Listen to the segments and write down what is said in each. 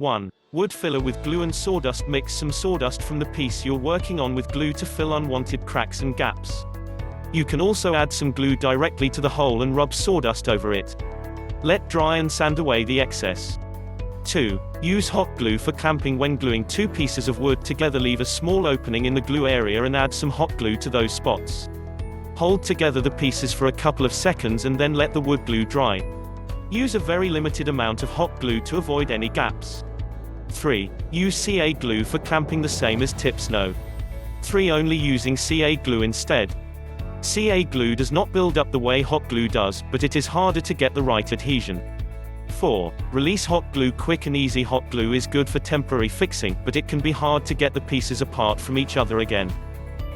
1. Wood filler with glue and sawdust. Mix some sawdust from the piece you're working on with glue to fill unwanted cracks and gaps. You can also add some glue directly to the hole and rub sawdust over it. Let dry and sand away the excess. 2. Use hot glue for clamping. When gluing two pieces of wood together, leave a small opening in the glue area and add some hot glue to those spots. Hold together the pieces for a couple of seconds and then let the wood glue dry. Use a very limited amount of hot glue to avoid any gaps. 3. Use CA glue for clamping, the same as tips no. 3. Only using CA glue instead. CA glue does not build up the way hot glue does, but it is harder to get the right adhesion. 4. Release hot glue quick and easy. Hot glue is good for temporary fixing, but it can be hard to get the pieces apart from each other again.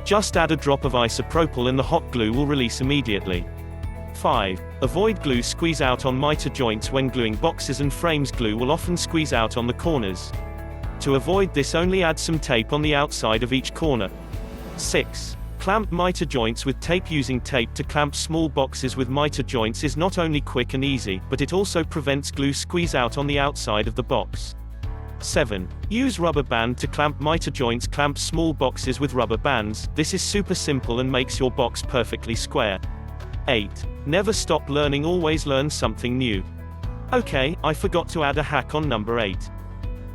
Just add a drop of isopropyl and the hot glue will release immediately. 5. Avoid glue squeeze out on miter joints. When gluing boxes and frames, glue will often squeeze out on the corners. To avoid this, only add some tape on the outside of each corner. 6. Clamp miter joints with tape. Using tape to clamp small boxes with miter joints is not only quick and easy, but it also prevents glue squeeze out on the outside of the box. 7. Use rubber band to clamp miter joints. Clamp small boxes with rubber bands. This is super simple and makes your box perfectly square. 8. Never stop learning, always learn something new. Okay, I forgot to add a hack on number 8.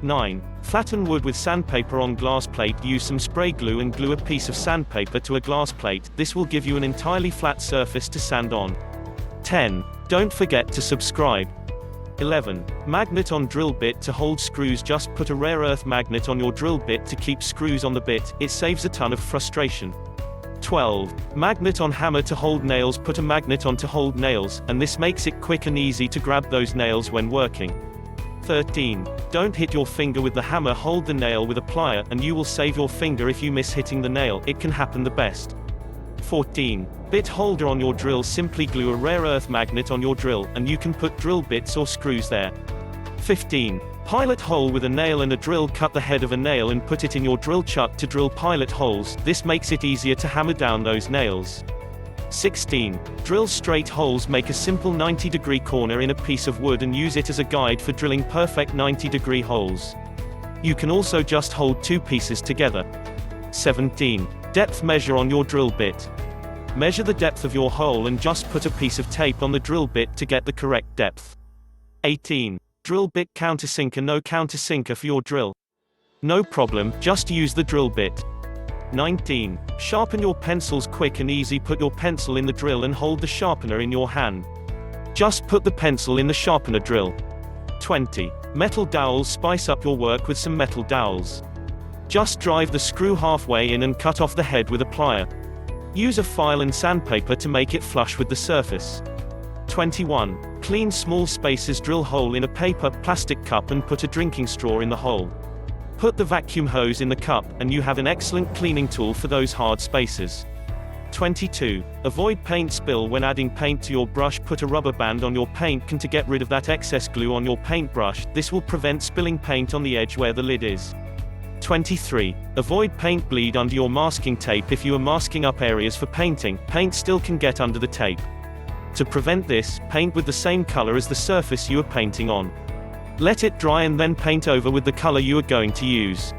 9. Flatten wood with sandpaper on glass plate. Use some spray glue and glue a piece of sandpaper to a glass plate. This will give you an entirely flat surface to sand on. 10. Don't forget to subscribe. 11. Magnet on drill bit to hold screws. Just put a rare earth magnet on your drill bit to keep screws on the bit. It saves a ton of frustration. 12. Magnet on hammer to hold nails. Put a magnet on to hold nails, and this makes it quick and easy to grab those nails when working. 13. Don't hit your finger with the hammer. Hold the nail with a plier, and you will save your finger if you miss hitting the nail. It can happen the best. 14. Bit holder on your drill. Simply glue a rare earth magnet on your drill, and you can put drill bits or screws there. 15. Pilot hole with a nail and a drill. Cut the head of a nail and put it in your drill chuck to drill pilot holes. This makes it easier to hammer down those nails. 16. Drill straight holes. Make a simple 90-degree corner in a piece of wood and use it as a guide for drilling perfect 90-degree holes. You can also just hold two pieces together. 17. Depth measure on your drill bit. Measure the depth of your hole and just put a piece of tape on the drill bit to get the correct depth. 18. Drill bit countersinker. No countersinker for your drill? No problem, just use the drill bit. 19. Sharpen your pencils. Quick and easy. Put your pencil in the drill and hold the sharpener in your hand. Just put the pencil in the sharpener drill. 20. Metal dowels. Spice up your work with some metal dowels. Just drive the screw halfway in and cut off the head with a plier. Use a file and sandpaper to make it flush with the surface. 21. Clean small spaces. Drill hole in a paper, plastic cup and put a drinking straw in the hole. Put the vacuum hose in the cup, and you have an excellent cleaning tool for those hard spaces. 22. Avoid paint spill. When adding paint to your brush, put a rubber band on your paint can to get rid of that excess glue on your paintbrush. This will prevent spilling paint on the edge where the lid is. 23. Avoid paint bleed under your masking tape. If you are masking up areas for painting, paint still can get under the tape. To prevent this, paint with the same color as the surface you are painting on. Let it dry and then paint over with the color you are going to use.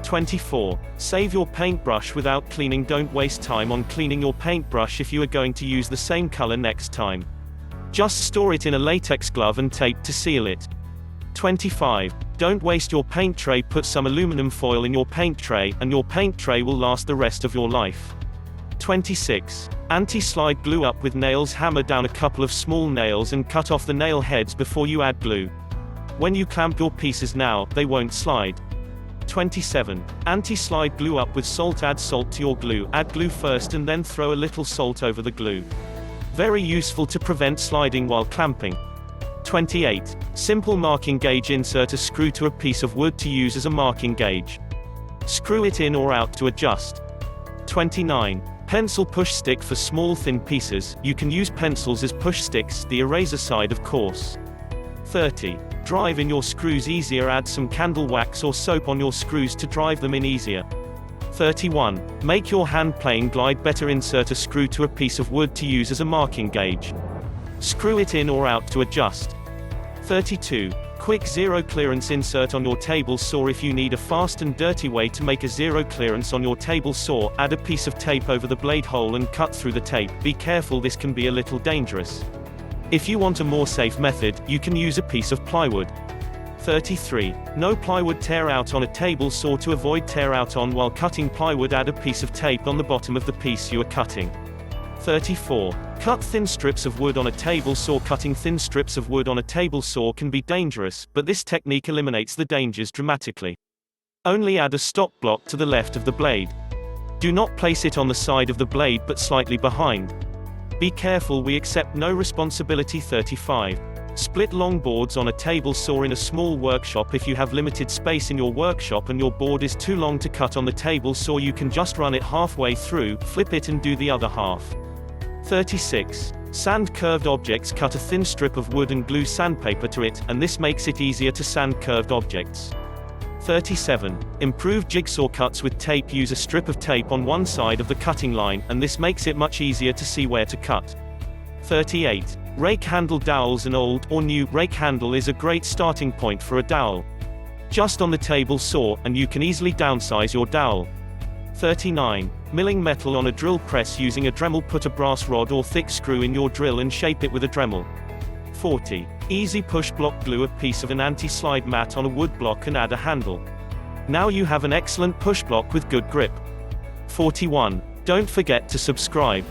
24. Save your paintbrush without cleaning. Don't waste time on cleaning your paintbrush if you are going to use the same color next time. Just store it in a latex glove and tape to seal it. 25. Don't waste your paint tray. Put some aluminum foil in your paint tray, and your paint tray will last the rest of your life. 26. Anti-slide glue up with nails. Hammer down a couple of small nails and cut off the nail heads before you add glue. When you clamp your pieces now, they won't slide. 27. Anti-slide glue up with salt. Add salt to your glue. Add glue first and then throw a little salt over the glue. Very useful to prevent sliding while clamping. 28. Simple marking gauge. Insert a screw to a piece of wood to use as a marking gauge. Screw it in or out to adjust. 29. Pencil push stick for small thin pieces. You can use pencils as push sticks, the eraser side of course. 30. Drive in your screws easier. Add some candle wax or soap on your screws to drive them in easier. 31. Make your hand plane glide better. Insert a screw to a piece of wood to use as a marking gauge. Screw it in or out to adjust. 32. quick zero clearance insert on your table saw. If you need a fast and dirty way to make a zero clearance on your table saw, add a piece of tape over the blade hole and cut through the tape. Be careful, this can be a little dangerous. If you want a more safe method, you can use a piece of plywood. 33. No plywood tear out on a table saw. To avoid tear out on while cutting plywood, add a piece of tape on the bottom of the piece you are cutting. 34. Cut thin strips of wood on a table saw. Cutting thin strips of wood on a table saw can be dangerous, but this technique eliminates the dangers dramatically. Only add a stop block to the left of the blade. Do not place it on the side of the blade but slightly behind. Be careful, we accept no responsibility. 35. Split long boards on a table saw. In a small workshop, if you have limited space in your workshop and your board is too long to cut on the table saw, you can just run it halfway through, flip it and do the other half. 36. Sand curved objects. Cut a thin strip of wood and glue sandpaper to it, and this makes it easier to sand curved objects. 37. Improve jigsaw cuts with tape. Use a strip of tape on one side of the cutting line, and this makes it much easier to see where to cut. 38. Rake handle dowels. An old or new rake handle is a great starting point for a dowel. Just on the table saw, and you can easily downsize your dowel. 39. Milling metal on a drill press using a Dremel. Put a brass rod or thick screw in your drill and shape it with a Dremel. 40. Easy push block. Glue a piece of an anti-slide mat on a wood block and add a handle. Now you have an excellent push block with good grip. 41. Don't forget to subscribe.